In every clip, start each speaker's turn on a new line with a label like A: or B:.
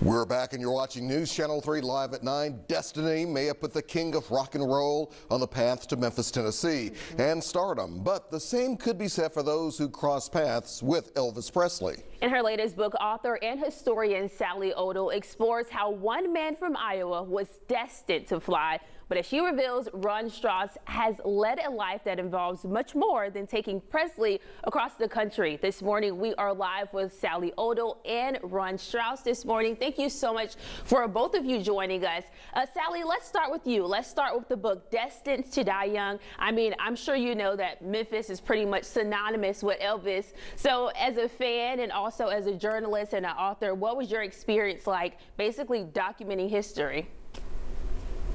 A: We're back and you're watching News Channel 3 live at 9. Destiny may have put the king of rock and roll on the path to Memphis, Tennessee and stardom, but the same could be said for those who cross paths with Elvis Presley.
B: In her latest book, author and historian Sally Hoedel explores how one man from Iowa was destined to fly. But as she reveals, Ron Strauss has led a life that involves much more than taking Presley across the country. This morning, we are live with Sally Hoedel and Ron Strauss this morning. Thank you so much for both of you joining us. Sally, let's start with you. Let's start with the book, Destined to Die Young. I mean, I'm sure you know that Memphis is pretty much synonymous with Elvis. So as a fan and also as a journalist and an author, what was your experience like basically documenting history?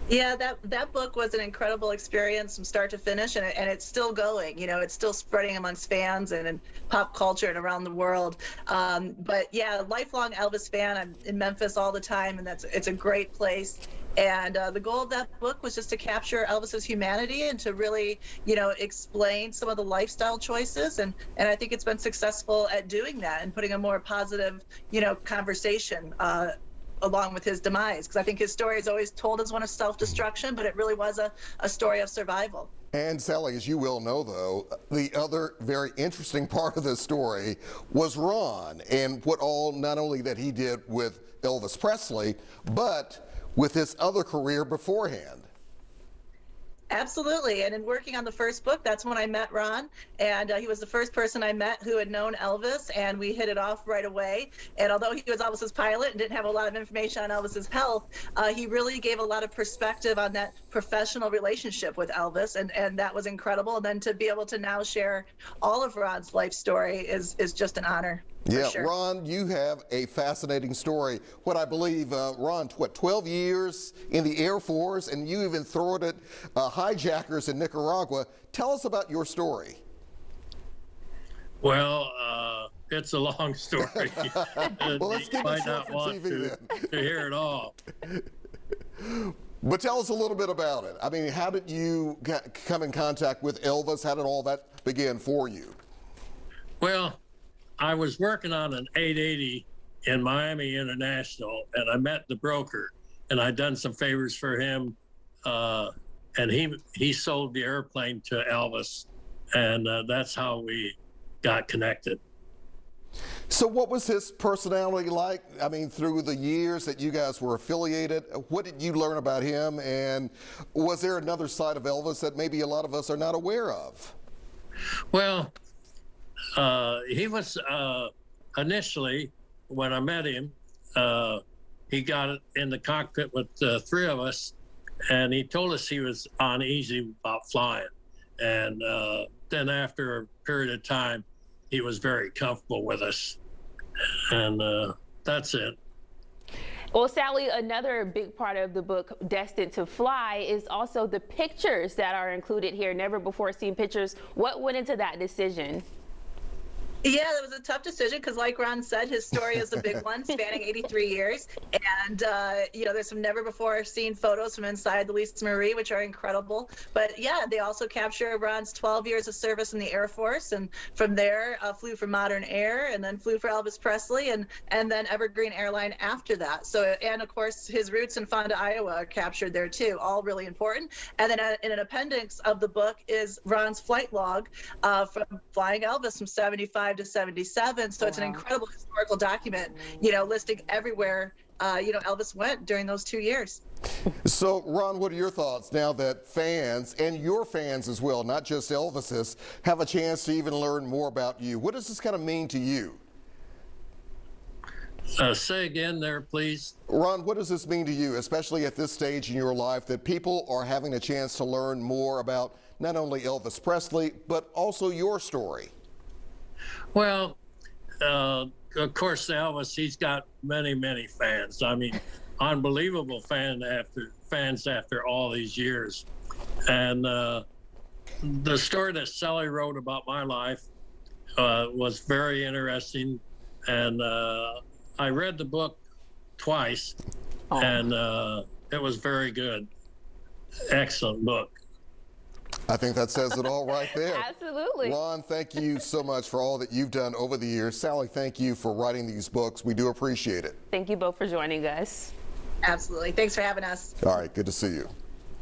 C: Yeah, that book was an incredible experience from start to finish, and it's still going. You know, it's still spreading amongst fans and in pop culture and around the world. But yeah, lifelong Elvis fan. I'm in Memphis all the time, and it's a great place. And the goal of that book was just to capture Elvis's humanity and to really, you know, explain some of the lifestyle choices. And I think it's been successful at doing that and putting a more positive, you know, conversation along with his demise, because I think his story is always told as one of self-destruction, but it really was a story of survival.
A: And Sally, as you well know, though, the other very interesting part of this story was Ron and what all, not only that he did with Elvis Presley, but with his other career beforehand.
C: Absolutely. And in working on the first book, that's when I met Ron. And he was the first person I met who had known Elvis, and we hit it off right away. And although he was Elvis's pilot and didn't have a lot of information on Elvis's health, he really gave a lot of perspective on that professional relationship with Elvis. And that was incredible. And then to be able to now share all of Ron's life story is just an honor.
A: Yeah,
C: sure.
A: Ron, you have a fascinating story. What I believe, Ron, 12 years in the Air Force, and you even thwarted hijackers in Nicaragua. Tell us about your story.
D: Well, it's a long story.
A: Well, let's keep it short for TV then.
D: To hear it all.
A: But tell us a little bit about it. I mean, how did you come in contact with Elvis? How did all that begin for you?
D: Well, I was working on an 880 in Miami International, and I met the broker, and I'd done some favors for him, and he sold the airplane to Elvis, and that's how we got connected.
A: So what was his personality like? I mean, through the years that you guys were affiliated, what did you learn about him, and was there another side of Elvis that maybe a lot of us are not aware of?
D: Well, he was initially, when I met him, he got in the cockpit with the three of us, and he told us he was uneasy about flying. And then after a period of time, he was very comfortable with us. And that's it.
B: Well, Sally, another big part of the book, Destined to Fly, is also the pictures that are included here, never before seen pictures. What went into that decision?
C: Yeah, that was a tough decision because, like Ron said, his story is a big one, spanning 83 years. And, you know, there's some never-before-seen photos from inside the Lisa Marie, which are incredible. But, yeah, they also capture Ron's 12 years of service in the Air Force. And from there, flew for Modern Air and then flew for Elvis Presley and then Evergreen Airline after that. So, and, of course, his roots in Fonda, Iowa are captured there, too, all really important. And then in an appendix of the book is Ron's flight log from flying Elvis from 75 to 77. So it's an incredible historical document, you know, listing everywhere, you know, Elvis went during those 2 years.
A: So, Ron, what are your thoughts now that fans, and your fans as well, not just Elvis's, have a chance to even learn more about you? What does this kind of mean to you?
D: Say again there, please.
A: Ron, what does this mean to you, especially at this stage in your life, that people are having a chance to learn more about not only Elvis Presley, but also your story?
D: Well, of course, Elvis, he's got many, many fans. I mean, unbelievable fans after all these years. And the story that Sally wrote about my life was very interesting. And I read the book twice, and it was very good. Excellent book.
A: I think that says it all right there.
B: Absolutely.
A: Ron, thank you so much for all that you've done over the years. Sally, thank you for writing these books. We do appreciate it.
B: Thank you both for joining us.
C: Absolutely. Thanks for having us.
A: All right, good to see you.